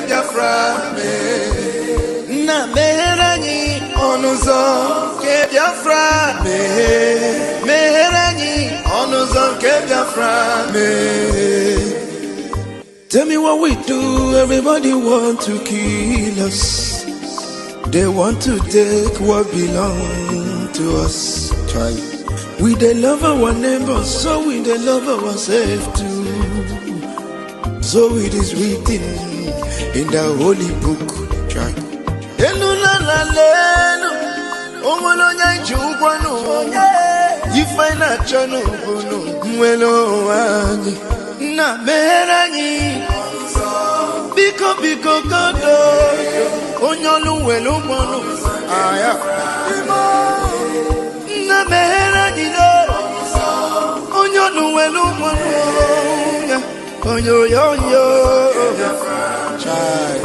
Biafra na meheranyi onuzo ke Biafra meheranyi onuzo ke Biafra Tell me what we do, everybody want to kill us. They want to take what belongs to us. Try. We they love our neighbors, so we they love ourselves too. So it is written in the holy book. Try. You find a channel, na meranyi biko kodo onyolu welu mono aya na meranyi onyolu welu mono onyo chai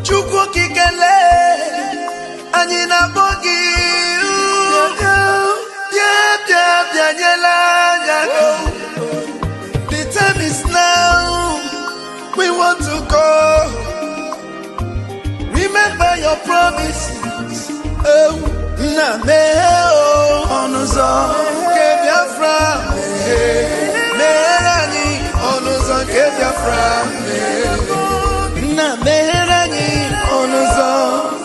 chukwu kikele anyị na bogi bia nyela time is now. We want to go. Remember your promises. Oh, na me onuzo ke Biafra. Merani onuzo ke Biafra. Na merani onuzo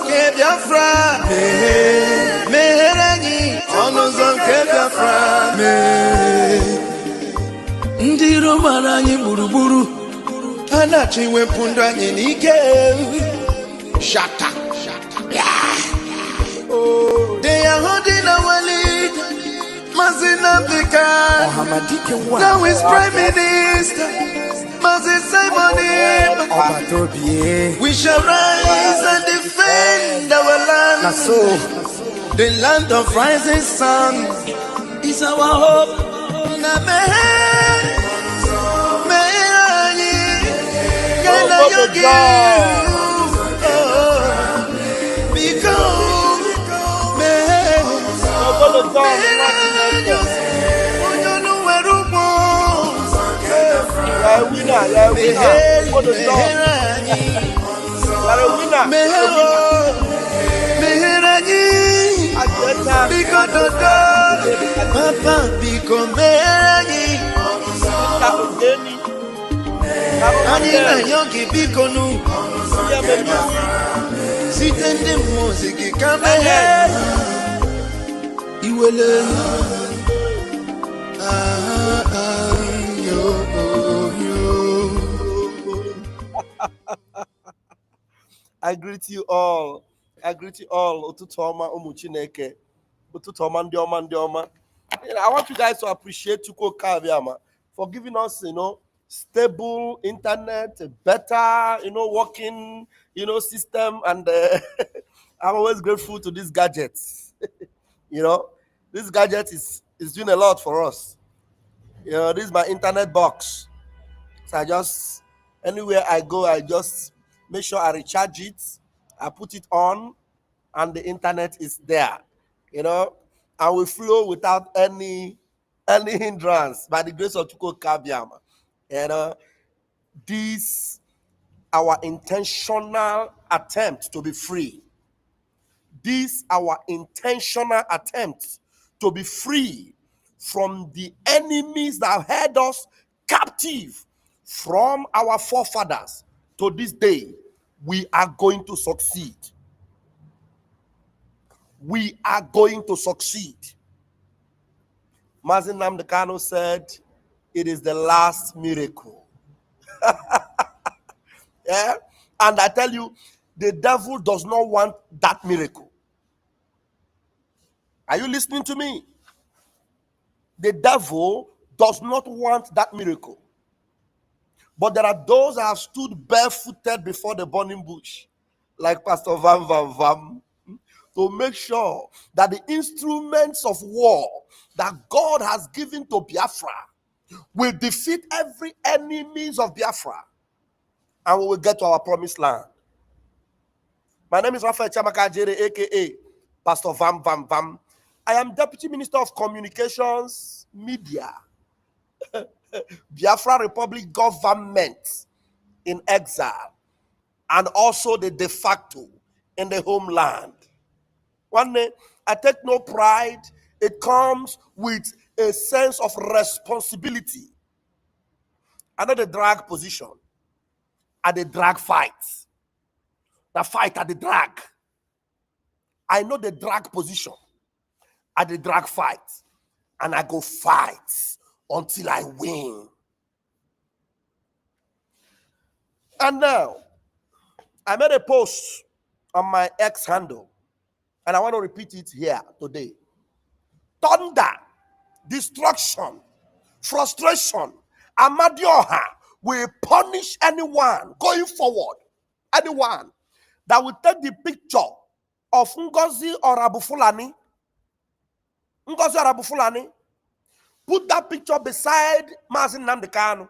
ke Biafra. Merani onuzo ke Biafra. Ndi romara anyị gburugburu anachi wepụ ndụ anyị n'ike shata they are holding our lead Mazina Bika now is Prime Minister Mazin Simon we shall rise and defend our land the land of rising sun is our hope Papa biko meranyi ani na yogi biko nu sitende muziki kama iwele I greet you all. Ututoma umuchineke. Ututoma ndioma. I want you guys to appreciate Chuko Kaviama for giving us, stable internet, better, working, system, and I'm always grateful to these gadgets. This gadget is doing a lot for us. This is my internet box. So anywhere I go, I just make sure I recharge it, I put it on, and the internet is there. And we flow without any hindrance by the grace of Chuko Kabiama. This our intentional attempt to be free. This our intentional attempt to be free from the enemies that held us captive from our forefathers to this day. We are going to succeed. We are going to succeed. Mazin Namdekano said, it is the last miracle. Yeah? And I tell you, the devil does not want that miracle. Are you listening to me? The devil does not want that miracle. But there are those that have stood barefooted before the burning bush, like Pastor Vam Vam Vam, to make sure that the instruments of war that God has given to Biafra will defeat every enemies of Biafra, and we will get to our promised land. My name is Raphael Chamaka Jere, aka Pastor Vam Vam Vam. I am Deputy Minister of Communications, Media, Biafra Republic Government in exile, and also the de facto in the homeland. One day, I take no pride. It comes with a sense of responsibility. I know the drag position, at the drag fight. The fight at the drag. I know the drag position at the drag fight. And I go fight until I win. And now, I made a post on my X handle, and I want to repeat it here today. Thunder, destruction, frustration, Amadioha will punish anyone going forward. Anyone that will take the picture of Ngozi or Abu Fulani, put that picture beside Mazin Namdekano,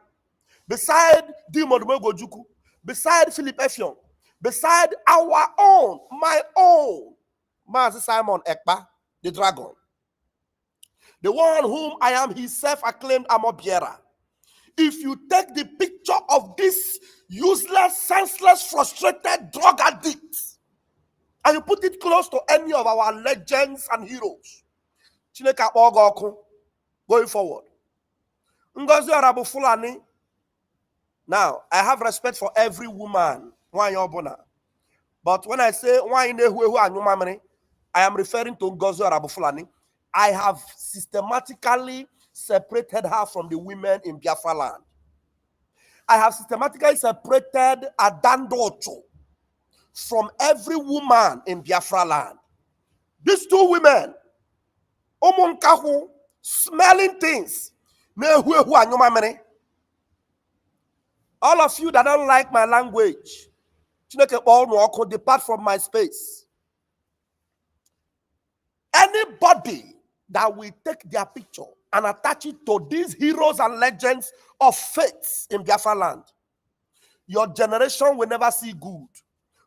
beside Dimo Gojuku, beside Philip Effiong, beside our own, my own, Mazi Simon Ekpa, the dragon. The one whom I am his self-acclaimed armor bearer. If you take the picture of this useless, senseless, frustrated drug addict, and you put it close to any of our legends and heroes, Chineke Ogoku, going forward. Ngozi Orabu Fulani. Now, I have respect for every woman, but when I say I am referring to Ngozi Orabu Fulani. I have systematically separated her from the women in Biafra land. I have systematically separated Adandocho from every woman in Biafra land. These two women, Omonkahu, smelling things. All of you that don't like my language, depart from my space. Anybody that will take their picture and attach it to these heroes and legends of faith in Biafra land, your generation will never see good.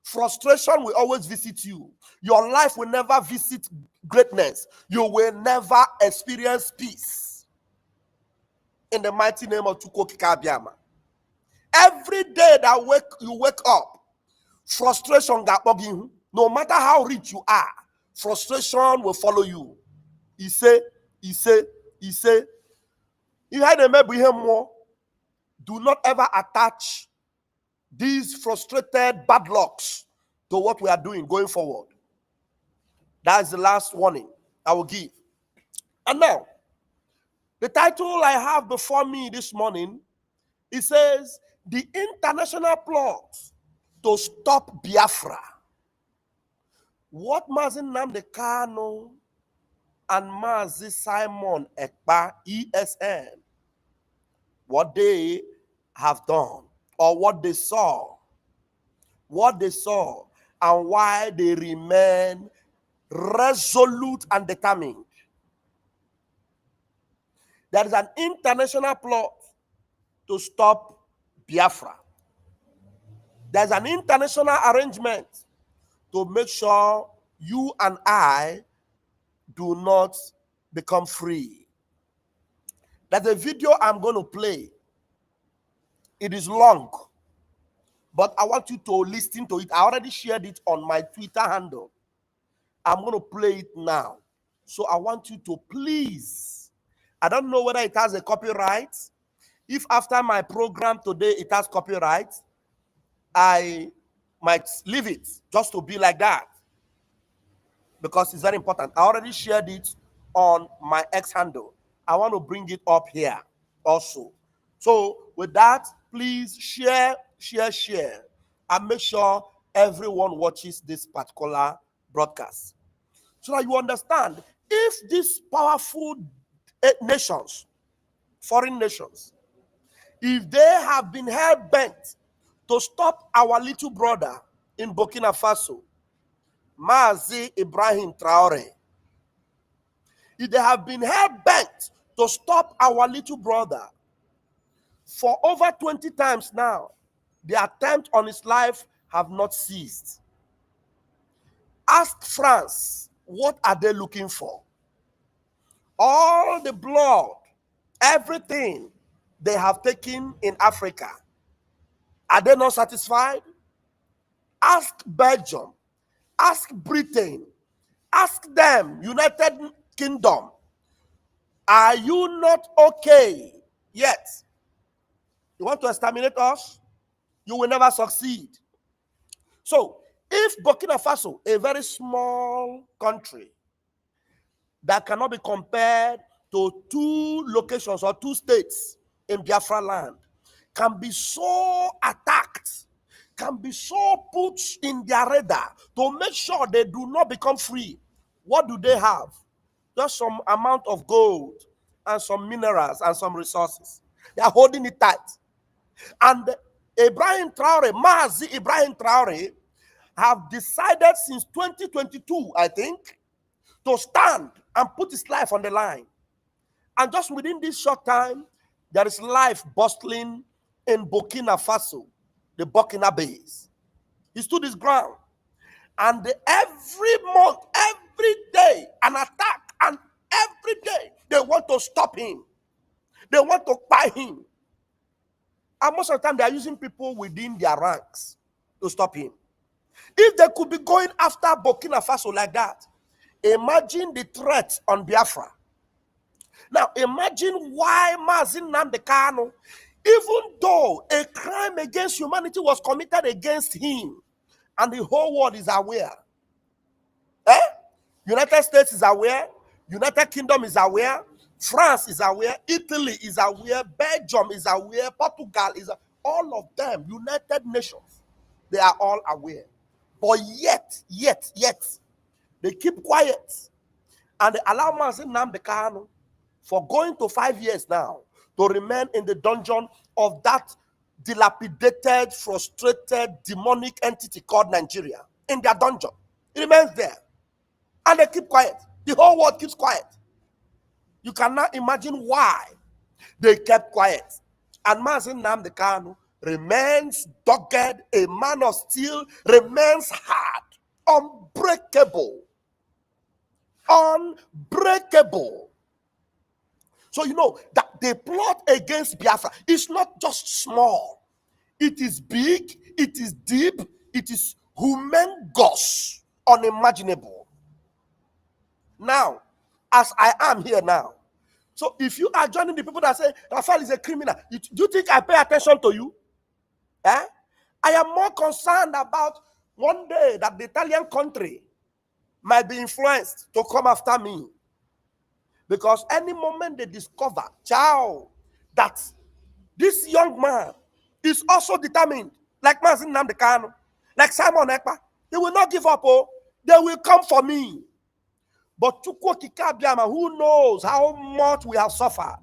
Frustration will always visit you. Your life will never visit greatness. You will never experience peace. In the mighty name of Chukwuokike Abiama. Every day that you wake up, frustration got bugging. No matter how rich you are, frustration will follow you. He say, you had a maybe him more. Do not ever attach these frustrated bad lucks to what we are doing going forward. That is the last warning I will give. And now, the title I have before me this morning, it says, the international plot to stop Biafra. What Mazi Nnamdi Kanu and Mazi Simon Ekpa ESN, what they have done, or what they saw, and why they remain resolute and determined. There is an international plot to stop Biafra. There's an international arrangement to make sure you and I do not become free. There's a video I'm going to play. It is long, but I want you to listen to it. I already shared it on my Twitter handle. I'm going to play it now. So I want you to please, I don't know whether it has a copyright. If after my program today it has copyright, I might leave it just to be like that, because it's very important. I already shared it on my X handle. I want to bring it up here also. So with that, please share, and make sure everyone watches this particular broadcast, so that you understand, if these powerful nations, foreign nations, if they have been hell bent to stop our little brother in Burkina Faso, Mazi Ibrahim Traore, if they have been hell bent to stop our little brother for over 20 times now, the attempt on his life have not ceased. Ask France, what are they looking for? All the blood, everything they have taken in Africa, are they not satisfied? Ask Belgium, ask Britain, ask them, United Kingdom, are you not okay yet? You want to exterminate us? You will never succeed. So, if Burkina Faso, a very small country that cannot be compared to 2 locations or 2 states in Biafra land, can be so attacked, can be so put in their radar to make sure they do not become free, what do they have? Just some amount of gold and some minerals and some resources. They are holding it tight. And Ibrahim Traore, Mazi Ibrahim Traore, have decided since 2022, I think, to stand and put his life on the line. And just within this short time, there is life bustling in Burkina Faso, the Burkina base. He stood his ground. And every month, every day, an attack. And every day, they want to stop him. They want to buy him. And most of the time, they are using people within their ranks to stop him. If they could be going after Burkina Faso like that, imagine the threat on Biafra. Now, imagine why Mazin Nnamdi Kanu, even though a crime against humanity was committed against him, and the whole world is aware. United States is aware, United Kingdom is aware, France is aware, Italy is aware, Belgium is aware, Portugal is aware, all of them, United Nations, they are all aware. But yet, they keep quiet. And they allow Mazin Nnamdi Kanu for going to 5 years now to remain in the dungeon of that dilapidated, frustrated, demonic entity called Nigeria. In their dungeon. It remains there. And they keep quiet. The whole world keeps quiet. You cannot imagine why they kept quiet. And Mazin Nnamdi Kanu remains dogged, a man of steel, remains hard, unbreakable. Unbreakable. So you know that the plot against Biafra is not just small. It is big, it is deep, it is humongous, unimaginable. Now, as I am here now, so if you are joining the people that say Raphael is a criminal, do you think I pay attention to you? I am more concerned about one day that the Italian country might be influenced to come after me. Because any moment they discover, that this young man is also determined, like Mazin Nnamdi Kanu, like Simon Ekpa, they will not give up. Oh, they will come for me. But Chukwu Okike Abiama, who knows how much we have suffered,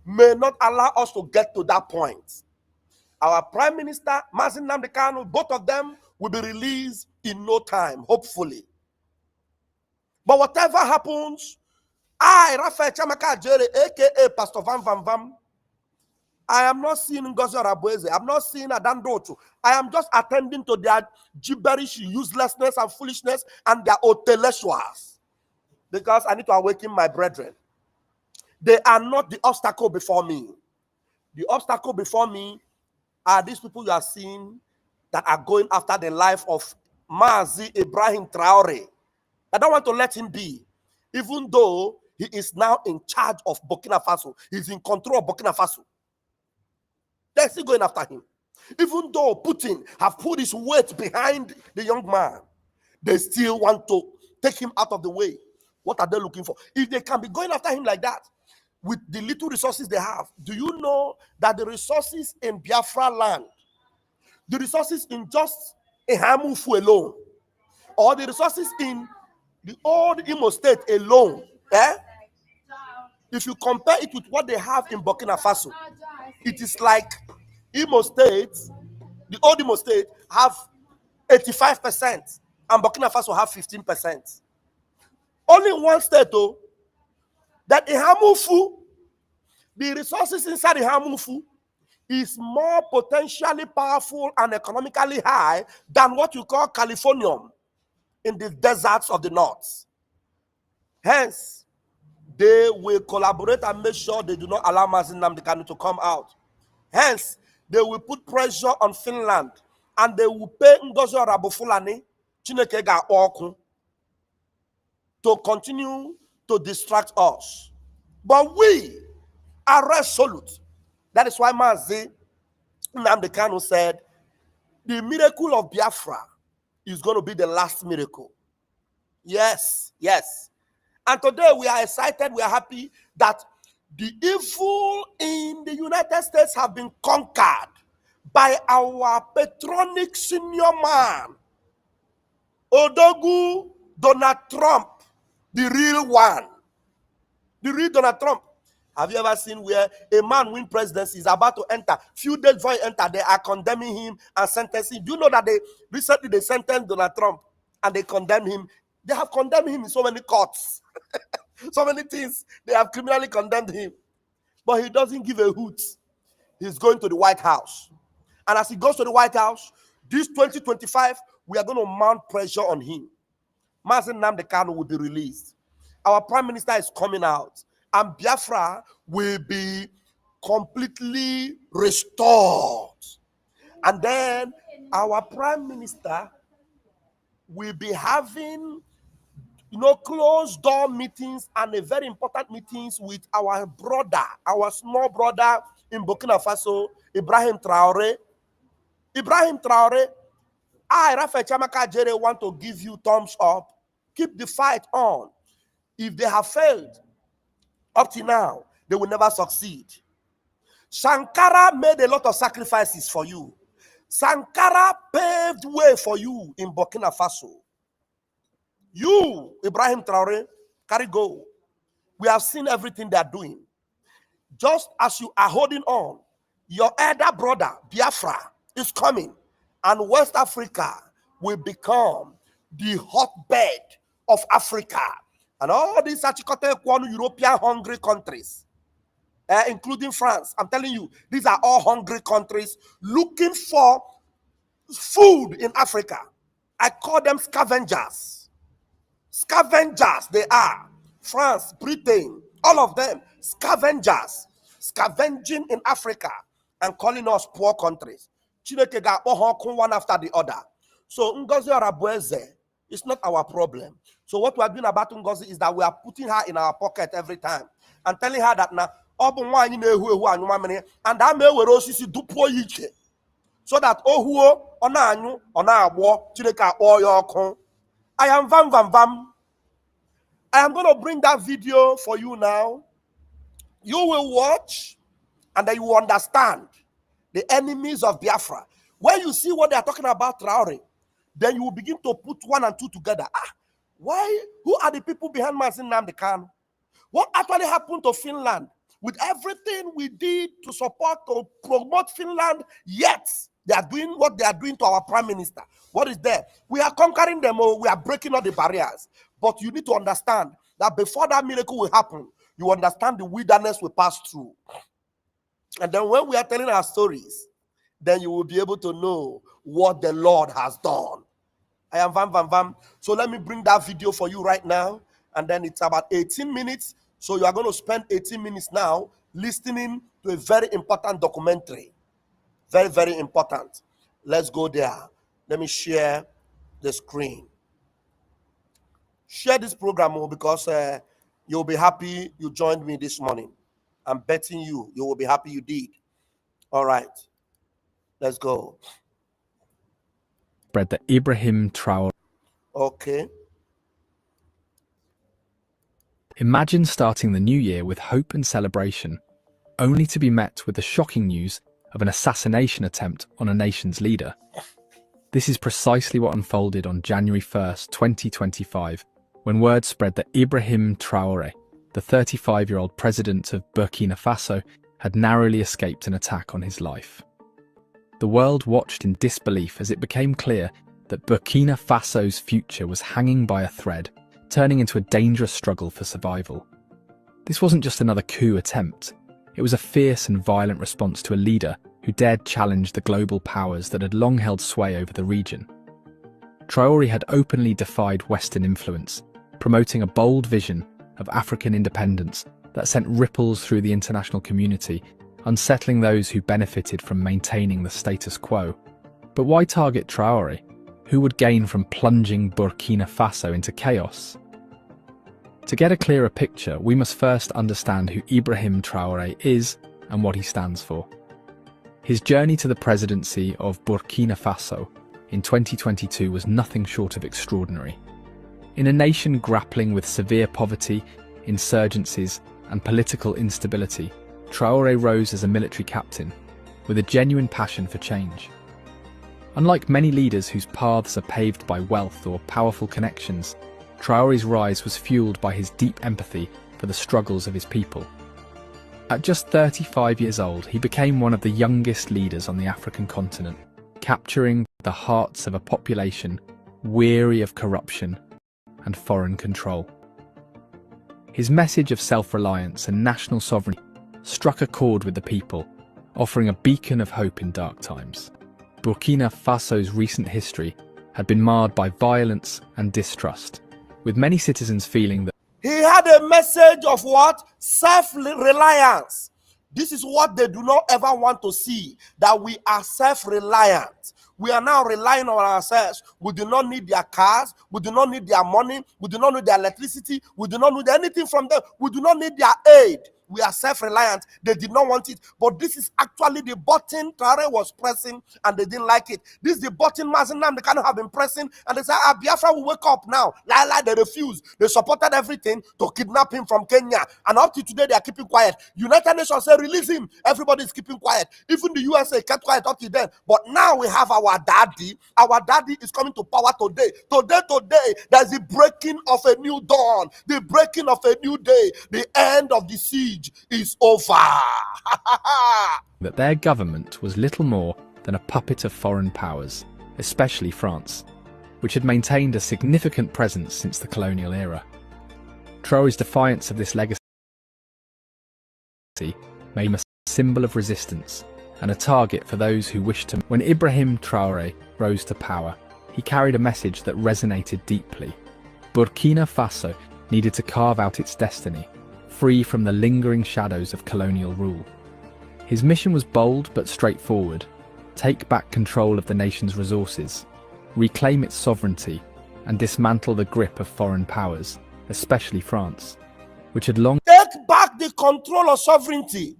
may not allow us to get to that point. Our Prime Minister, Mazin Nnamdi Kanu, both of them will be released in no time, hopefully. But whatever happens, I, Raphael Chamaka Ajere, aka Pastor Van Van Vam, I am not seeing Ngozi Arabueze. I'm not seeing Adandotu. I am just attending to their gibberish, uselessness, and foolishness, and their intellectuals. Because I need to awaken my brethren. They are not the obstacle before me. The obstacle before me are these people you are seeing that are going after the life of Mazi Ibrahim Traore. I don't want to let him be, even though he is now in charge of Burkina Faso. He's in control of Burkina Faso. They're still going after him. Even though Putin have put his weight behind the young man, they still want to take him out of the way. What are they looking for? If they can be going after him like that, with the little resources they have, do you know that the resources in Biafra land, the resources in just Ehamufu alone, or the resources in the old Imo State alone, if you compare it with what they have in Burkina Faso, it is like Imo State, the old Imo State, have 85%, and Burkina Faso have 15%. Only in one state, though, that Ihamufu, the resources inside Ihamufu is more potentially powerful and economically high than what you call Californium in the deserts of the north. Hence, they will collaborate and make sure they do not allow Mazin Nnamdi Kanu to come out. Hence, they will put pressure on Finland and they will pay Ngozi Orabofulani, Chineke ga-akpọ to continue to distract us. But we are resolute. That is why Mazi Nnamdi Kanu said, the miracle of Biafra is going to be the last miracle. Yes, yes. And today we are excited, we are happy that the evil in the United States have been conquered by our patronic senior man, Odogu Donald Trump, the real one. The real Donald Trump. Have you ever seen where a man win presidency is about to enter? Few days before he enter, they are condemning him and sentencing. Do you know that they recently sentenced Donald Trump and they condemned him? They have condemned him in so many courts. So many things. They have criminally condemned him. But he doesn't give a hoot. He's going to the White House. And as he goes to the White House, this 2025, we are going to mount pressure on him. Mazin Nnamdi Kanu will be released. Our prime minister is coming out. And Biafra will be completely restored. And then our prime minister will be having, closed door meetings and a very important meetings with our brother, our small brother in Burkina Faso, Ibrahim Traore. Ibrahim Traore, I, Rafael Chamaka Jere, want to give you thumbs up. Keep the fight on. If they have failed up to now, they will never succeed. Sankara made a lot of sacrifices for you. Sankara paved way for you in Burkina Faso. You, Ibrahim Traore, carry go. We have seen everything they are doing. Just as you are holding on, your elder brother, Biafra, is coming. And West Africa will become the hotbed of Africa. And all these European hungry countries, including France, I'm telling you, these are all hungry countries looking for food in Africa. I call them scavengers. Scavengers, they are. France, Britain, all of them, scavengers, scavenging in Africa and calling us poor countries. Chineke ga-akpọ one after the other. So Ngozi Orabueze is not our problem. So what we are doing about Ngozi is that we are putting her in our pocket every time and telling her that now, and I may wear osisi dupo yiche so that onanyu onagbo Chineke akpọ ya ọkụ. I am vam vam vam. I am going to bring that video for you now. You will watch and then you will understand the enemies of Biafra. When you see what they are talking about Traore, then you will begin to put one and two together. Why? Who are the people behind Mazin Nnamdi Kanu? What actually happened to Finland? With everything we did to support, to promote Finland, yet they are doing what they are doing to our prime minister. What is there? We are conquering them, we are breaking all the barriers. But you need to understand that before that miracle will happen, you understand the wilderness we pass through. And then when we are telling our stories, then you will be able to know what the Lord has done. I am Vam Vam Vam. So let me bring that video for you right now. And then it's about 18 minutes. So you are going to spend 18 minutes now listening to a very important documentary. Very, very important. Let's go there. Let me share the screen. Share this program because you'll be happy you joined me this morning. I'm betting you will be happy you did. All right. Let's go. Spread that Ibrahim Traore. Okay. Imagine starting the new year with hope and celebration, only to be met with the shocking news of an assassination attempt on a nation's leader. This is precisely what unfolded on January 1st, 2025, when word spread that Ibrahim Traore, the 35-year-old president of Burkina Faso, had narrowly escaped an attack on his life. The world watched in disbelief as it became clear that Burkina Faso's future was hanging by a thread, turning into a dangerous struggle for survival. This wasn't just another coup attempt. It was a fierce and violent response to a leader who dared challenge the global powers that had long held sway over the region. Traoré had openly defied Western influence, promoting a bold vision of African independence that sent ripples through the international community, unsettling those who benefited from maintaining the status quo. But why target Traoré? Who would gain from plunging Burkina Faso into chaos? To get a clearer picture, we must first understand who Ibrahim Traoré is and what he stands for. His journey to the presidency of Burkina Faso in 2022 was nothing short of extraordinary. In a nation grappling with severe poverty, insurgencies, and political instability, Traoré rose as a military captain, with a genuine passion for change. Unlike many leaders whose paths are paved by wealth or powerful connections, Traoré's rise was fueled by his deep empathy for the struggles of his people. At just 35 years old, he became one of the youngest leaders on the African continent, capturing the hearts of a population weary of corruption and foreign control. His message of self-reliance and national sovereignty struck a chord with the people, offering a beacon of hope in dark times. Burkina Faso's recent history had been marred by violence and distrust, with many citizens feeling that He had a message of what? Self-reliance. This is what they do not ever want to see, that we are self-reliant. We are now relying on ourselves. We do not need their cars. We do not need their money. We do not need their electricity. We do not need anything from them. We do not need their aid. We are self-reliant. They did not want it. But this is actually the button Traoré was pressing, and they didn't like it. This is the button Mazinam they kind of have been pressing, and they said, Biafra will wake up now. They refused. They supported everything to kidnap him from Kenya. And up to today, they are keeping quiet. United Nations say, release him. Everybody is keeping quiet. Even the USA kept quiet up to then. But now we have our daddy. Our daddy is coming to power today. Today, there's the breaking of a new dawn. The breaking of a new day. The end of the siege is over. that their government was little more than a puppet of foreign powers, especially France, which had maintained a significant presence since the colonial era. Traoré's defiance of this legacy made him a symbol of resistance and a target for those who wished to. When Ibrahim Traoré rose to power, he carried a message that resonated deeply. Burkina Faso needed to carve out its destiny, free from the lingering shadows of colonial rule. His mission was bold but straightforward: take back control of the nation's resources, reclaim its sovereignty, and dismantle the grip of foreign powers, especially France, which had long Take back the control of sovereignty.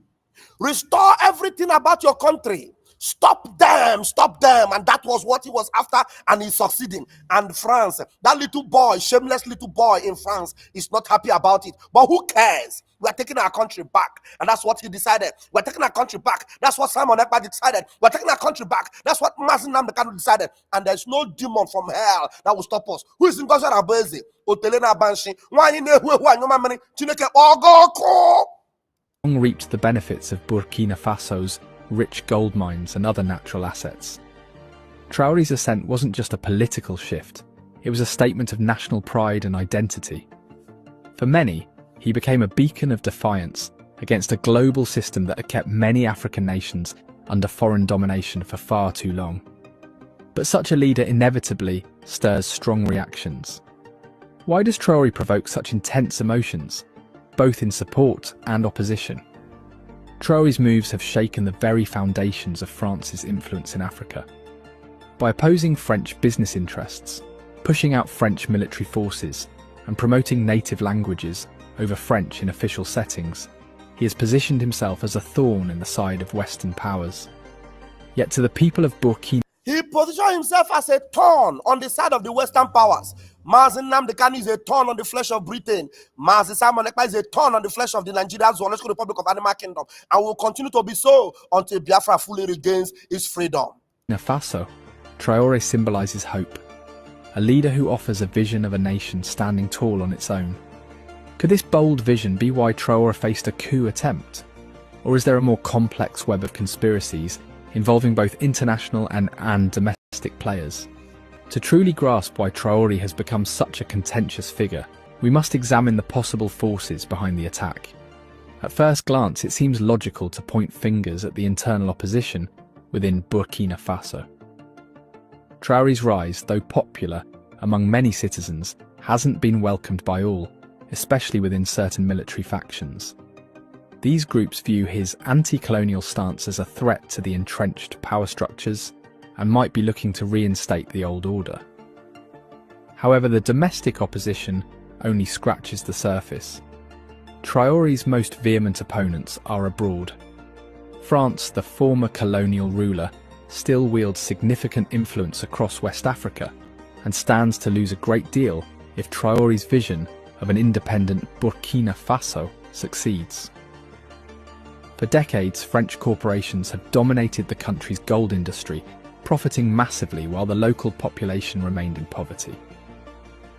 Restore everything about your country. Stop them. And that was what he was after, and he's succeeding. And France, that little boy, shameless little boy in France, is not happy about it. But who cares? We're taking our country back. And that's what he decided. We're taking our country back. That's what Simon Ekpa decided. We're taking our country back. That's what Mazin Namdekanu decided. And there's no demon from hell that will stop us. Who is in Gaza Abezi? Otelena Banshi. reaped the benefits of Burkina Faso's rich gold mines and other natural assets. Traoré's ascent wasn't just a political shift, it was a statement of national pride and identity. For many, he became a beacon of defiance against a global system that had kept many African nations under foreign domination for far too long. But such a leader inevitably stirs strong reactions. Why does Traoré provoke such intense emotions, both in support and opposition? Traoré's moves have shaken the very foundations of France's influence in Africa. By opposing French business interests, pushing out French military forces, and promoting native languages over French in official settings, he has positioned himself as a thorn in the side of Western powers. Yet to the people of Burkina, he positioned himself as a thorn on the side of the Western powers. Mazin Nnamdi Kanu is a thorn on the flesh of Britain. Mazin Simon Ekpa is a thorn on the flesh of the Nigerian Zoological Republic of Animal Kingdom, and will continue to be so until Biafra fully regains its freedom. Faso, Traoré symbolizes hope, a leader who offers a vision of a nation standing tall on its own. Could this bold vision be why Traoré faced a coup attempt? Or is there a more complex web of conspiracies involving both international and domestic players? To truly grasp why Traoré has become such a contentious figure, we must examine the possible forces behind the attack. At first glance, it seems logical to point fingers at the internal opposition within Burkina Faso. Traoré's rise, though popular among many citizens, hasn't been welcomed by all, especially within certain military factions. These groups view his anti-colonial stance as a threat to the entrenched power structures and might be looking to reinstate the old order. However, the domestic opposition only scratches the surface. Traoré's most vehement opponents are abroad. France, the former colonial ruler, still wields significant influence across West Africa and stands to lose a great deal if Traoré's vision of an independent Burkina Faso succeeds. For decades, French corporations have dominated the country's gold industry, profiting massively while the local population remained in poverty.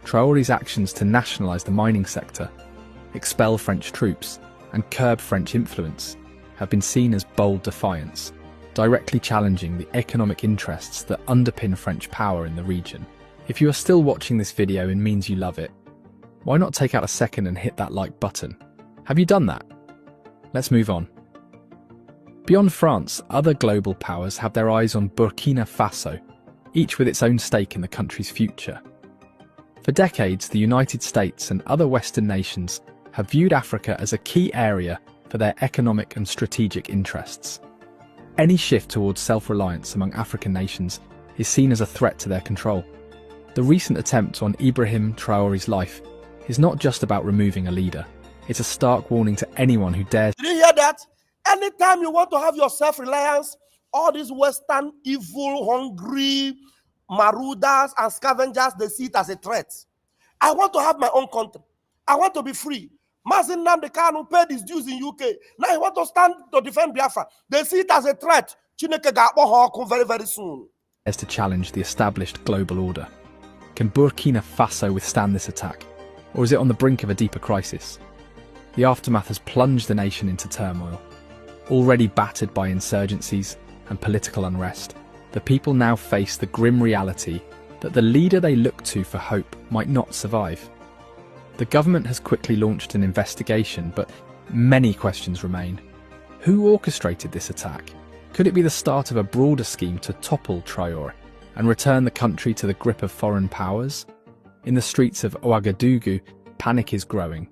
Traoré's actions to nationalise the mining sector, expel French troops, and curb French influence have been seen as bold defiance, directly challenging the economic interests that underpin French power in the region. If you are still watching this video, it means you love it. Why not take out a second and hit that like button? Have you done that? Let's move on. Beyond France, other global powers have their eyes on Burkina Faso, each with its own stake in the country's future. For decades, the United States and other Western nations have viewed Africa as a key area for their economic and strategic interests. Any shift towards self-reliance among African nations is seen as a threat to their control. The recent attempt on Ibrahim Traoré's life is not just about removing a leader. It's a stark warning to anyone who dares. Did you hear that? Anytime you want to have your self-reliance, all these Western evil, hungry, marauders and scavengers, they see it as a threat. I want to have my own country. I want to be free. Mazin Nnamdi Kanu paid his dues in UK. Now he want to stand to defend Biafra. They see it as a threat. Chineke ga-akpọ ha ọkụ very, very soon. As to challenge the established global order. Can Burkina Faso withstand this attack? Or is it on the brink of a deeper crisis? The aftermath has plunged the nation into turmoil. Already battered by insurgencies and political unrest, the people now face the grim reality that the leader they look to for hope might not survive. The government has quickly launched an investigation, but many questions remain. Who orchestrated this attack? Could it be the start of a broader scheme to topple Traoré and return the country to the grip of foreign powers? In the streets of Ouagadougou, panic is growing.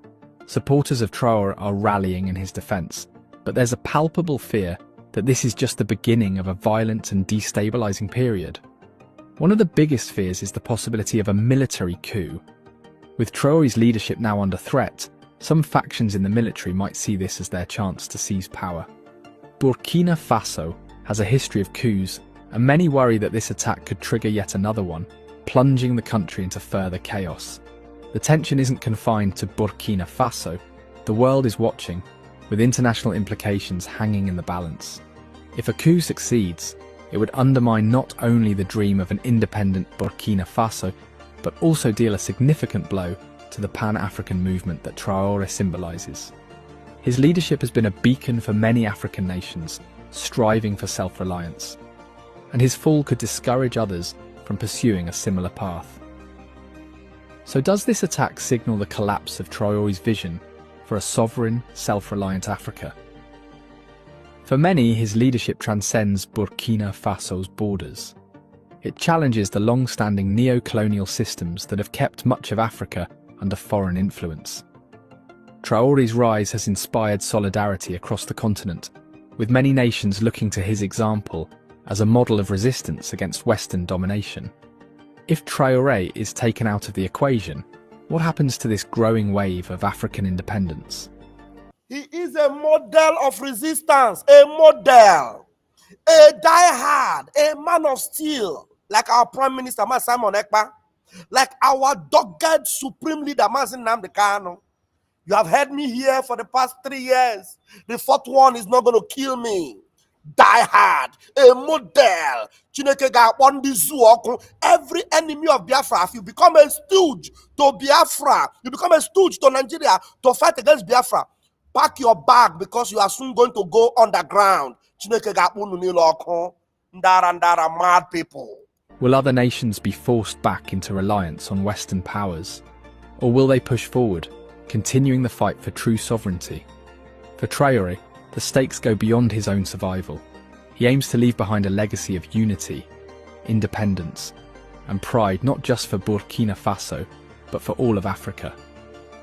Supporters of Traoré are rallying in his defence, but there's a palpable fear that this is just the beginning of a violent and destabilising period. One of the biggest fears is the possibility of a military coup. With Traoré's leadership now under threat, some factions in the military might see this as their chance to seize power. Burkina Faso has a history of coups, and many worry that this attack could trigger yet another one, plunging the country into further chaos. The tension isn't confined to Burkina Faso. The world is watching, with international implications hanging in the balance. If a coup succeeds, it would undermine not only the dream of an independent Burkina Faso, but also deal a significant blow to the Pan-African movement that Traoré symbolises. His leadership has been a beacon for many African nations, striving for self-reliance, and his fall could discourage others from pursuing a similar path. So does this attack signal the collapse of Traoré's vision for a sovereign, self-reliant Africa? For many, his leadership transcends Burkina Faso's borders. It challenges the long-standing neo-colonial systems that have kept much of Africa under foreign influence. Traoré's rise has inspired solidarity across the continent, with many nations looking to his example as a model of resistance against Western domination. If Traoré is taken out of the equation, what happens to this growing wave of African independence? He is a model of resistance, a model, a diehard, a man of steel, like our Prime Minister, Simon Ekpa, like our dogged supreme leader, Nnamdi Kanu. You have heard me here for the past 3 years. The fourth one is not going to kill me. Die hard, a model. Chineke ga-akpọ ndị zoo ọkụ. Every enemy of Biafra, if you become a stooge to Biafra, you become a stooge to Nigeria to fight against Biafra, pack your bag because you are soon going to go underground. Chineke ga-akpụ unu niile ọkụ. Ndara mad people. Will other nations be forced back into reliance on Western powers? Or will they push forward, continuing the fight for true sovereignty? For Traoré, the stakes go beyond his own survival. He aims to leave behind a legacy of unity, independence, and pride not just for Burkina Faso, but for all of Africa.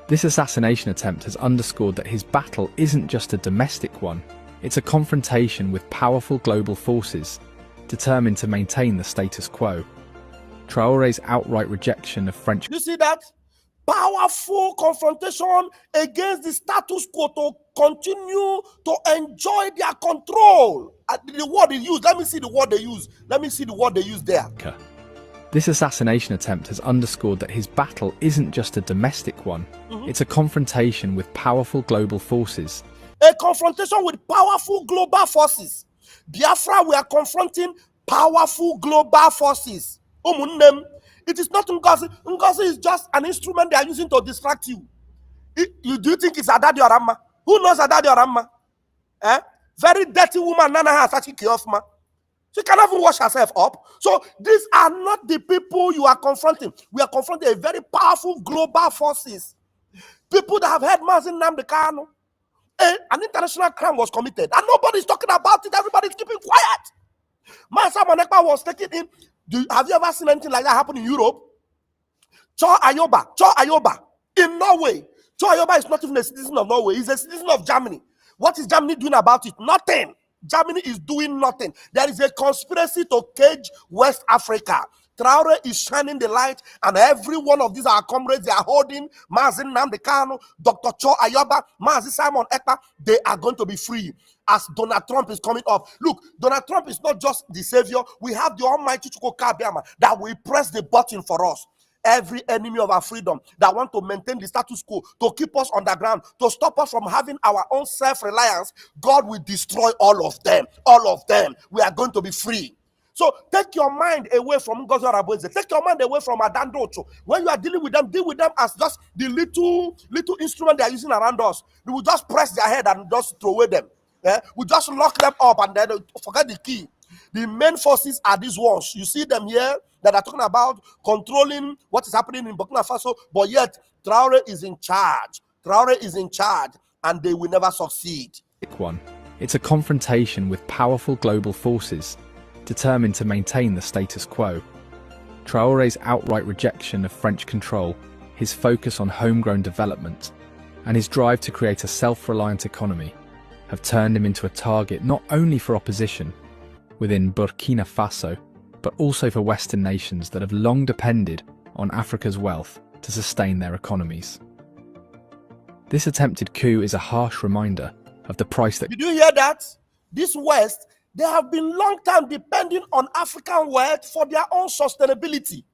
This assassination attempt has underscored that his battle isn't just a domestic one, it's a confrontation with powerful global forces determined to maintain the status quo. Traoré's outright rejection of French... You see that? Powerful confrontation against the status quo to continue to enjoy their control. The word they use, let me see the word they use. Let me see the word they use there. This assassination attempt has underscored that his battle isn't just a domestic one, it's a confrontation with powerful global forces. A confrontation with powerful global forces. Biafra, we are confronting powerful global forces. It is not Ngozi. Ngozi is just an instrument they are using to distract you. Do you think it's Adadi or Amma? Who knows Adadi or Amma? Very dirty woman, Nana has actually Kiosma. She cannot even wash herself up. So these are not the people you are confronting. We are confronting a very powerful global forces. People that have had Mazin Nnamdi Kanu. An international crime was committed. And nobody's talking about it. Everybody's keeping quiet. Mansa Manekpa was taken in. Have you ever seen anything like that happen in Europe? Cho Ayoba in Norway. Cho Ayoba is not even a citizen of Norway. He's a citizen of Germany. What is Germany doing about it? Nothing. Germany is doing nothing. There is a conspiracy to cage West Africa. Traoré is shining the light, and every one of these our comrades, they are holding Mazin Nnamdi Kanu, Dr. Cho Ayoba, Mazi Simon Ekpa. They are going to be free as Donald Trump is coming up. Look, Donald Trump is not just the savior. We have the almighty Chukwu Kabiama that will press the button for us. Every enemy of our freedom that want to maintain the status quo, to keep us underground, to stop us from having our own self-reliance, God will destroy all of them. All of them. We are going to be free. So take your mind away from Ngozi Arabweze. Take your mind away from Adandocho. When you are dealing with them, deal with them as just the little instrument they are using around us. We will just press their head and just throw away them. We just lock them up and then forget the key. The main forces are these ones. You see them here that are talking about controlling what is happening in Burkina Faso, but yet Traoré is in charge. Traoré is in charge, and they will never succeed. It's a confrontation with powerful global forces determined to maintain the status quo. Traoré's outright rejection of French control, his focus on homegrown development, and his drive to create a self-reliant economy have turned him into a target not only for opposition within Burkina Faso, but also for Western nations that have long depended on Africa's wealth to sustain their economies. This attempted coup is a harsh reminder of the price that... Did you hear that? This West, they have been long time depending on African wealth for their own sustainability.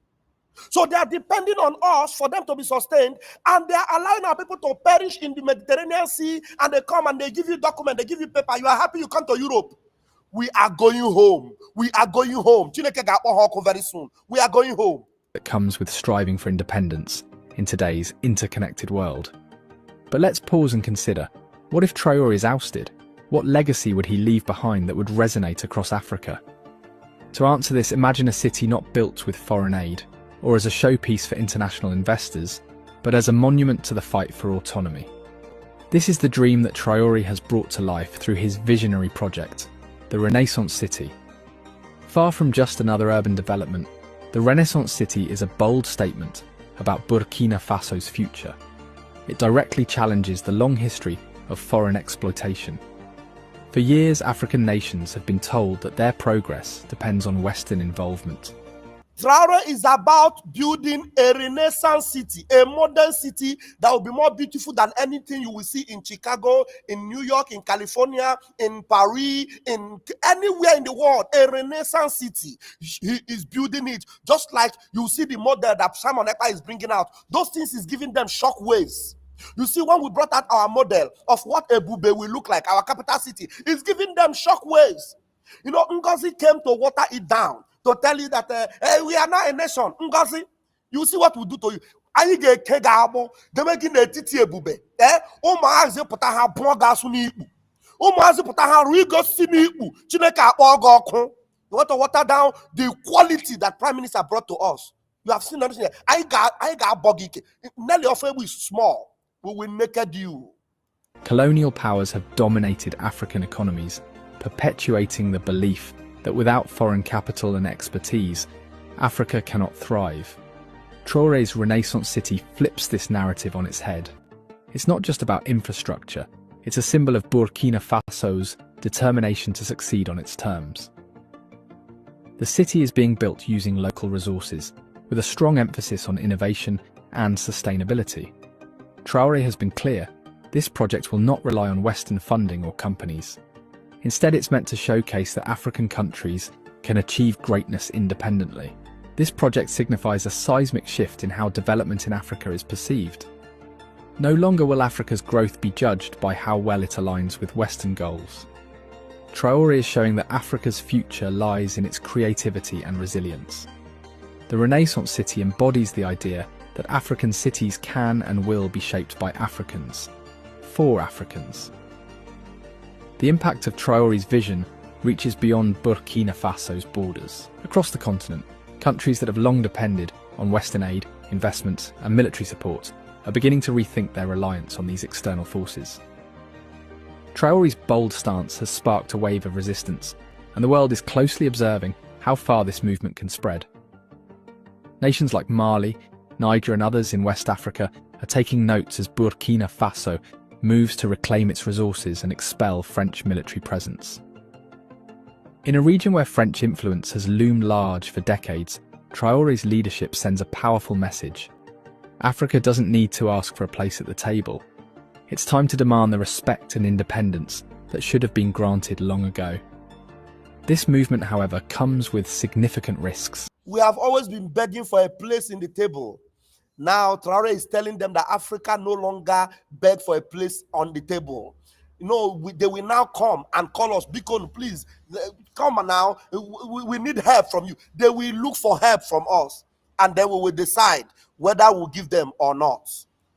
So they are depending on us for them to be sustained, and they are allowing our people to perish in the Mediterranean Sea, and they come and they give you document, they give you paper. You are happy you come to Europe. We are going home. We are going home. Very soon. We are going home. That comes with striving for independence in today's interconnected world. But let's pause and consider, what if Traoré is ousted? What legacy would he leave behind that would resonate across Africa? To answer this, imagine a city not built with foreign aid, or as a showpiece for international investors, but as a monument to the fight for autonomy. This is the dream that Traoré has brought to life through his visionary project, the Renaissance City. Far from just another urban development, the Renaissance City is a bold statement about Burkina Faso's future. It directly challenges the long history of foreign exploitation. For years, African nations have been told that their progress depends on Western involvement. Traoré is about building a Renaissance city, a modern city that will be more beautiful than anything you will see in Chicago, in New York, in California, in Paris, in anywhere in the world. A Renaissance city. He is building it just like you see the model that Simon Ekpa is bringing out. Those things is giving them shock waves. You see, when we brought out our model of what Ebube will look like, our capital city, it's giving them shock waves. You know, Ngozi came to water it down, to tell you that hey, we are not a nation. Ngozi, you see what we do to you. anyị ga-eke ga-agbụ debe gị n'etiti ebube ụmụazị pụta ha bụọ gị asụ n'ikpu ụmụazị pụta ha ruo igosi n'ikpu Chineke akpọ gị ọkụ. You want to water down the quality that Prime Minister brought to us. You have seen everything. I got buggy. Nelly offer is small. We will naked you. Colonial powers have dominated African economies, perpetuating the belief that without foreign capital and expertise, Africa cannot thrive. Traoré's Renaissance city flips this narrative on its head. It's not just about infrastructure, it's a symbol of Burkina Faso's determination to succeed on its terms. The city is being built using local resources, with a strong emphasis on innovation and sustainability. Traoré has been clear, this project will not rely on Western funding or companies. Instead, it's meant to showcase that African countries can achieve greatness independently. This project signifies a seismic shift in how development in Africa is perceived. No longer will Africa's growth be judged by how well it aligns with Western goals. Traoré is showing that Africa's future lies in its creativity and resilience. The Renaissance city embodies the idea that African cities can and will be shaped by Africans, for Africans. The impact of Traoré's vision reaches beyond Burkina Faso's borders. Across the continent, countries that have long depended on Western aid, investments, and military support are beginning to rethink their reliance on these external forces. Traoré's bold stance has sparked a wave of resistance, and the world is closely observing how far this movement can spread. Nations like Mali, Niger and others in West Africa are taking notes as Burkina Faso moves to reclaim its resources and expel French military presence. In a region where French influence has loomed large for decades, Traoré's leadership sends a powerful message. Africa doesn't need to ask for a place at the table. It's time to demand the respect and independence that should have been granted long ago. This movement, however, comes with significant risks. We have always been begging for a place in the table. Now Traoré is telling them that Africa no longer beg for a place on the table. You know, they will now come and call us, Beacon, please, come now, we need help from you. They will look for help from us, and then we will decide whether we'll give them or not.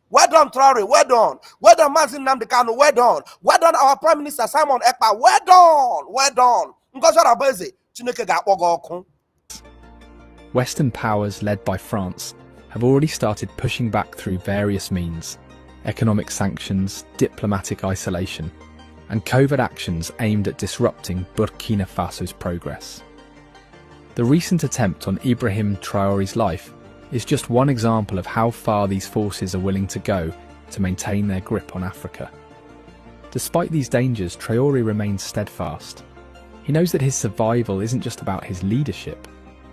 Well done, Traoré, well done. Well done, Mazin Namdekano, well done. Well done, our Prime Minister Simon Ekpa, well done, well done. Western powers led by France have already started pushing back through various means: economic sanctions, diplomatic isolation, and covert actions aimed at disrupting Burkina Faso's progress. The recent attempt on Ibrahim Traoré's life is just one example of how far these forces are willing to go to maintain their grip on Africa. Despite these dangers, Traoré remains steadfast. He knows that his survival isn't just about his leadership,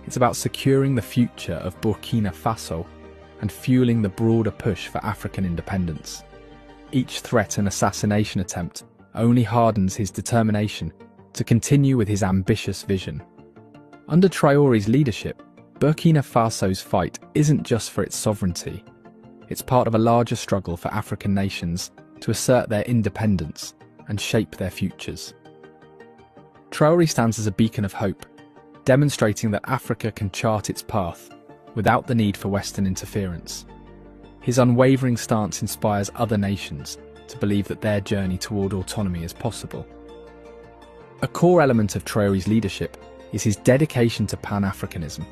it's about securing the future of Burkina Faso and fueling the broader push for African independence. Each threat and assassination attempt only hardens his determination to continue with his ambitious vision. Under Traoré's leadership, Burkina Faso's fight isn't just for its sovereignty, it's part of a larger struggle for African nations to assert their independence and shape their futures. Traoré stands as a beacon of hope, demonstrating that Africa can chart its path without the need for Western interference. His unwavering stance inspires other nations to believe that their journey toward autonomy is possible. A core element of Traoré's leadership is his dedication to Pan-Africanism,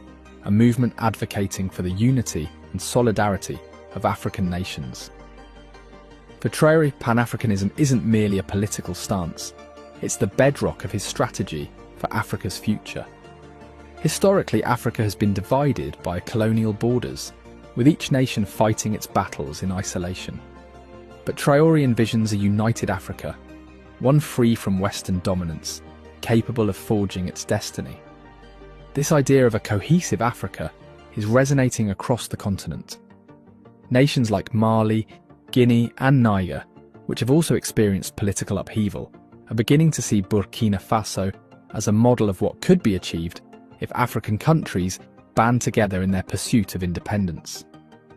a movement advocating for the unity and solidarity of African nations. For Traoré, Pan-Africanism isn't merely a political stance, it's the bedrock of his strategy for Africa's future. Historically, Africa has been divided by colonial borders, with each nation fighting its battles in isolation. But Traoré envisions a united Africa, one free from Western dominance, capable of forging its destiny. This idea of a cohesive Africa is resonating across the continent. Nations like Mali, Guinea and Niger, which have also experienced political upheaval, are beginning to see Burkina Faso as a model of what could be achieved if African countries band together in their pursuit of independence.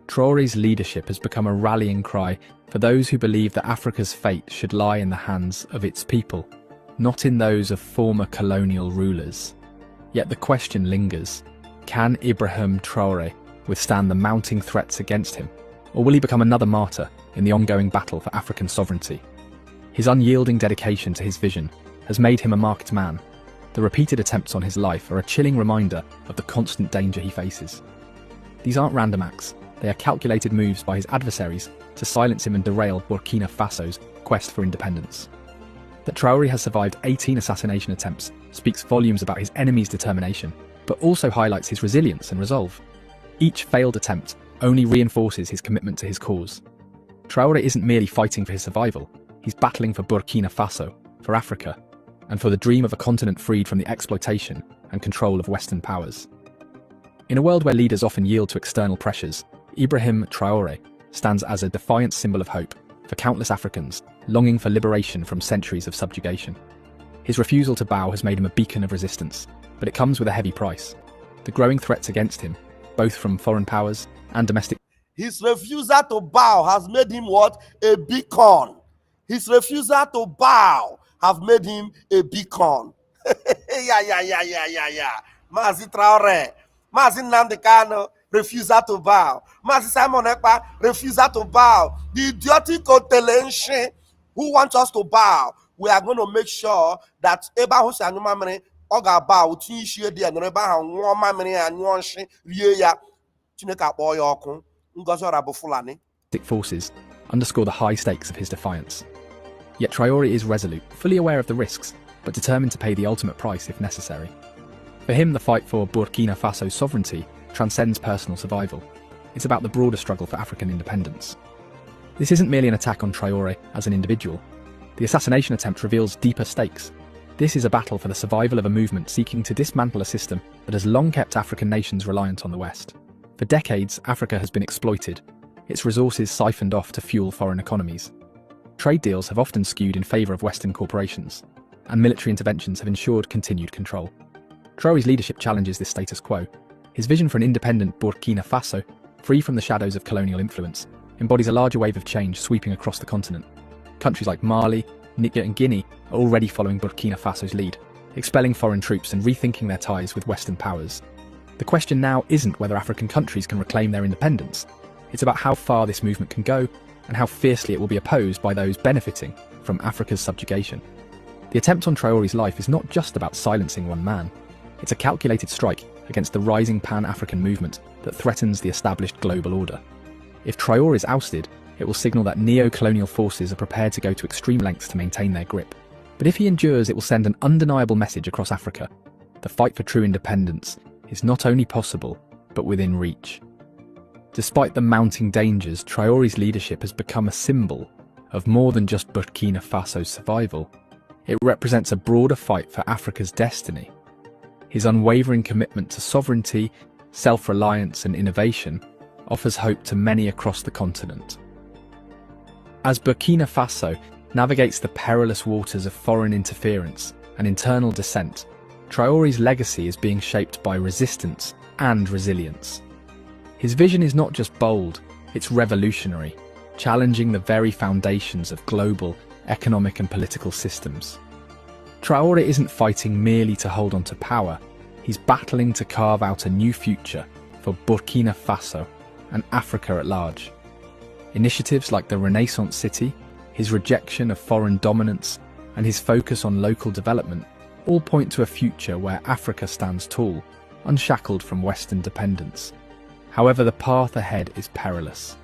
Traoré's leadership has become a rallying cry for those who believe that Africa's fate should lie in the hands of its people, not in those of former colonial rulers. Yet the question lingers: can Ibrahim Traoré withstand the mounting threats against him, or will he become another martyr in the ongoing battle for African sovereignty? His unyielding dedication to his vision has made him a marked man. The repeated attempts on his life are a chilling reminder of the constant danger he faces. These aren't random acts, they are calculated moves by his adversaries to silence him and derail Burkina Faso's quest for independence. That Traoré has survived 18 assassination attempts speaks volumes about his enemy's determination, but also highlights his resilience and resolve. Each failed attempt only reinforces his commitment to his cause. Traoré isn't merely fighting for his survival, he's battling for Burkina Faso, for Africa, and for the dream of a continent freed from the exploitation and control of Western powers. In a world where leaders often yield to external pressures, Ibrahim Traoré stands as a defiant symbol of hope for countless Africans longing for liberation from centuries of subjugation. His refusal to bow has made him a beacon of resistance, but it comes with a heavy price. The growing threats against him, both from foreign powers and domestic. His refusal to bow has made him what? A beacon. His refusal to bow have made him a beacon. Yeah. Mazi Traoré, Mazi Nnamdi Kanu, refusal to bow. Mazi Simon Ekpa, refusal to bow. The idiotic Otelenshin who wants us to bow, we are going to make sure that Eba Hussein Mamre, Oga bow, Tinishie Dia, Noreba, and one Mamre and one Shin, Ria, Chineka Boyokun, Ngozora Bufulani. Forces underscore the high stakes of his defiance. Yet Traoré is resolute, fully aware of the risks, but determined to pay the ultimate price if necessary. For him, the fight for Burkina Faso's sovereignty transcends personal survival. It's about the broader struggle for African independence. This isn't merely an attack on Traoré as an individual. The assassination attempt reveals deeper stakes. This is a battle for the survival of a movement seeking to dismantle a system that has long kept African nations reliant on the West. For decades, Africa has been exploited, its resources siphoned off to fuel foreign economies. Trade deals have often skewed in favour of Western corporations, and military interventions have ensured continued control. Traoré's leadership challenges this status quo. His vision for an independent Burkina Faso, free from the shadows of colonial influence, embodies a larger wave of change sweeping across the continent. Countries like Mali, Niger and Guinea are already following Burkina Faso's lead, expelling foreign troops and rethinking their ties with Western powers. The question now isn't whether African countries can reclaim their independence. It's about how far this movement can go and how fiercely it will be opposed by those benefiting from Africa's subjugation. The attempt on Traoré's life is not just about silencing one man. It's a calculated strike against the rising Pan-African movement that threatens the established global order. If Traoré is ousted, it will signal that neo-colonial forces are prepared to go to extreme lengths to maintain their grip. But if he endures, it will send an undeniable message across Africa. The fight for true independence is not only possible, but within reach. Despite the mounting dangers, Traoré's leadership has become a symbol of more than just Burkina Faso's survival. It represents a broader fight for Africa's destiny. His unwavering commitment to sovereignty, self-reliance and innovation offers hope to many across the continent. As Burkina Faso navigates the perilous waters of foreign interference and internal dissent, Traoré's legacy is being shaped by resistance and resilience. His vision is not just bold, it's revolutionary, challenging the very foundations of global economic and political systems. Traoré isn't fighting merely to hold on to power, he's battling to carve out a new future for Burkina Faso and Africa at large. Initiatives like the Renaissance City, his rejection of foreign dominance, and his focus on local development all point to a future where Africa stands tall, unshackled from Western dependence. However, the path ahead is perilous.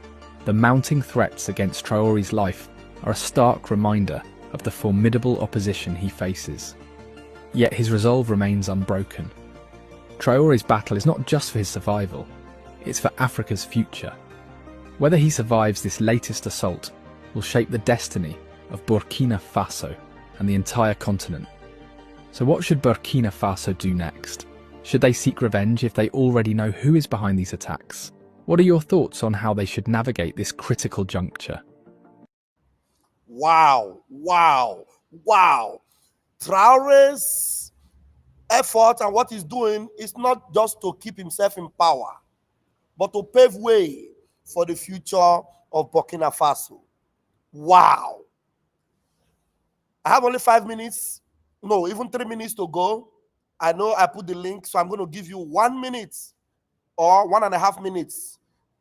The mounting threats against Traoré's life are a stark reminder of the formidable opposition he faces. Yet his resolve remains unbroken. Traoré's battle is not just for his survival, it's for Africa's future. Whether he survives this latest assault will shape the destiny of Burkina Faso and the entire continent. So what should Burkina Faso do next? Should they seek revenge if they already know who is behind these attacks? What are your thoughts on how they should navigate this critical juncture? Wow. Traoré's effort and what he's doing is not just to keep himself in power, but to pave way for the future of Burkina Faso. Wow. I have only 5 minutes, no, even 3 minutes to go. I know I put the link, so I'm going to give you 1 minute or 1.5 minutes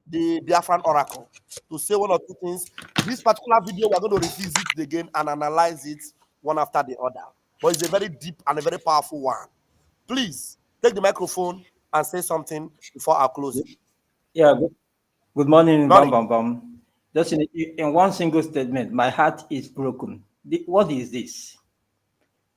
the Biafran oracle to say one or two things. This particular video, we're going to revisit it again and analyze it one after the other. But it's a very deep and a very powerful one. Please take the microphone and say something before our closing. Yeah, good morning, Morning. Bam Bam Bam. Just in one single statement, my heart is broken. What is this?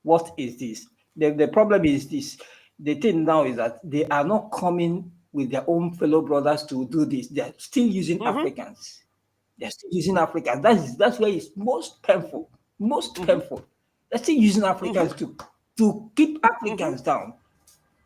What is this? The problem is this. The thing now is that they are not coming with their own fellow brothers to do this. They're still using Africans. They're still using Africans. That's where it's most painful. Most painful. They're still using Africans to keep Africans down.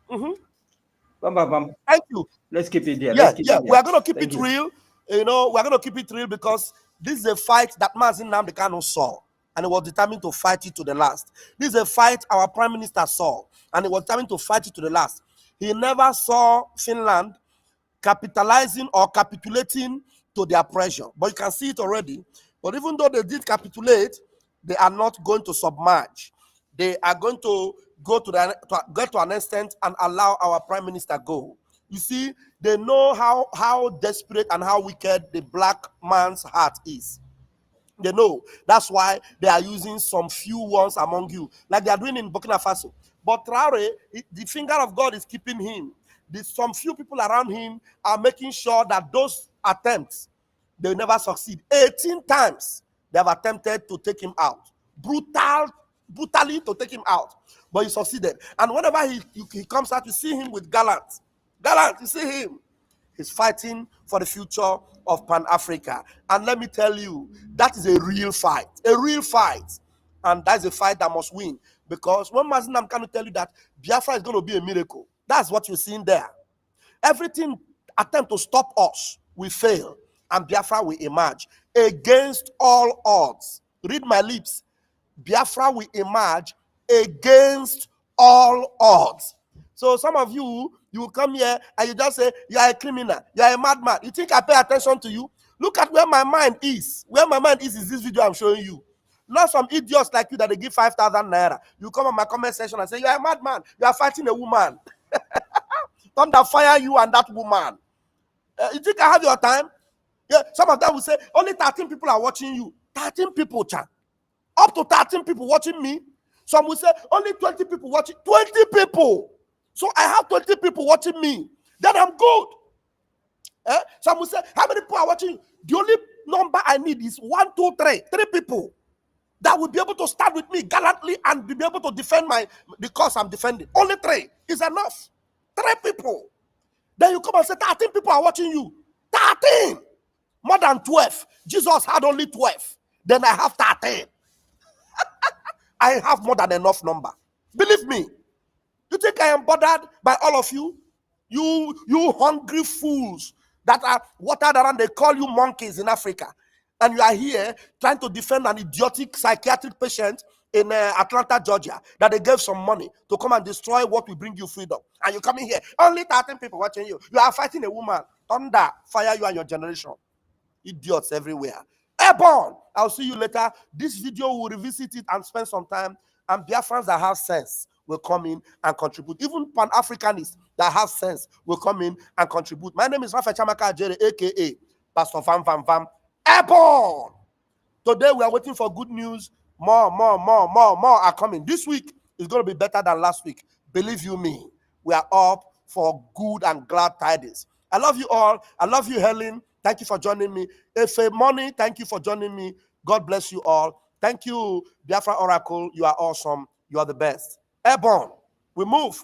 Bam, bam, bam. Thank you. Let's keep it there. Yeah, we're going to keep Thank it you. real. You know, we're going to keep it real because this is a fight that Mazin Nnamdi Kanu saw, and he was determined to fight it to the last. This is a fight our prime minister saw, and he was determined to fight it to the last. He never saw Finland capitalizing or capitulating to their pressure, but you can see it already. But even though they did capitulate, they are not going to submerge. They are going to go to get to an extent and allow our prime minister go. You see, they know how desperate and how wicked the black man's heart is. They know. That's why they are using some few ones among you, like they are doing in Burkina Faso. But Traore, the finger of God is keeping him. Some few people around him are making sure that those attempts, they never succeed. 18 times they have attempted to take him out. Brutally to take him out. But he succeeded. And whenever he comes out, you see him with Gallant, you see him. He's fighting for the future of Pan-Africa. And let me tell you, that is a real fight. A real fight. And that's a fight that must win. Because when Mazin Nnamdi Kanu tell you that Biafra is going to be a miracle, that's what you're seeing there. Everything attempt to stop us will fail. And Biafra will emerge against all odds. Read my lips. Biafra will emerge against all odds. So some of you will come here and you just say, you are a criminal, you are a madman. You think I pay attention to you? Look at where my mind is. Where my mind is this video I'm showing you. Not some idiots like you that they give 5,000 naira. You come on my comment section and say, you are a madman, you are fighting a woman. Thunder fire you and that woman. You think I have your time? Yeah, some of them will say, only 13 people are watching you. 13 people, Chan. Up to 13 people watching me. Some will say, only 20 people watching. 20 people. So I have 20 people watching me. Then I'm good. Some will say, how many people are watching you? The only number I need is 1, 2, 3. 3 people that will be able to stand with me gallantly and be able to defend the cause I'm defending. Only 3 is enough. 3 people. Then you come and say, 13 people are watching you. 13. More than 12. Jesus had only 12. Then I have 13. I have more than enough number. Believe me. You think I am bothered by all of you? You hungry fools that are watered around. They call you monkeys in Africa. And you are here trying to defend an idiotic psychiatric patient in Atlanta, Georgia, that they gave some money to come and destroy what will bring you freedom. And you're coming here. Only 13 people watching you. You are fighting a woman. Thunder, fire you and your generation. Idiots everywhere. Airborne. I'll see you later. This video will revisit it and spend some time. And Biafrans that have sense will come in and contribute. Even Pan-Africanists that have sense will come in and contribute. My name is Rafa Chamaka Ajere, aka Pastor Vam Vam Vam. Airborne. Today we are waiting for good news. More are coming. This week is going to be better than last week. Believe you me, we are up for good and glad tidings. I love you all. I love you, Helen. Thank you for joining me. Efe Money, thank you for joining me. God bless you all. Thank you, Biafra Oracle. You are awesome. You are the best. Airborne. We move.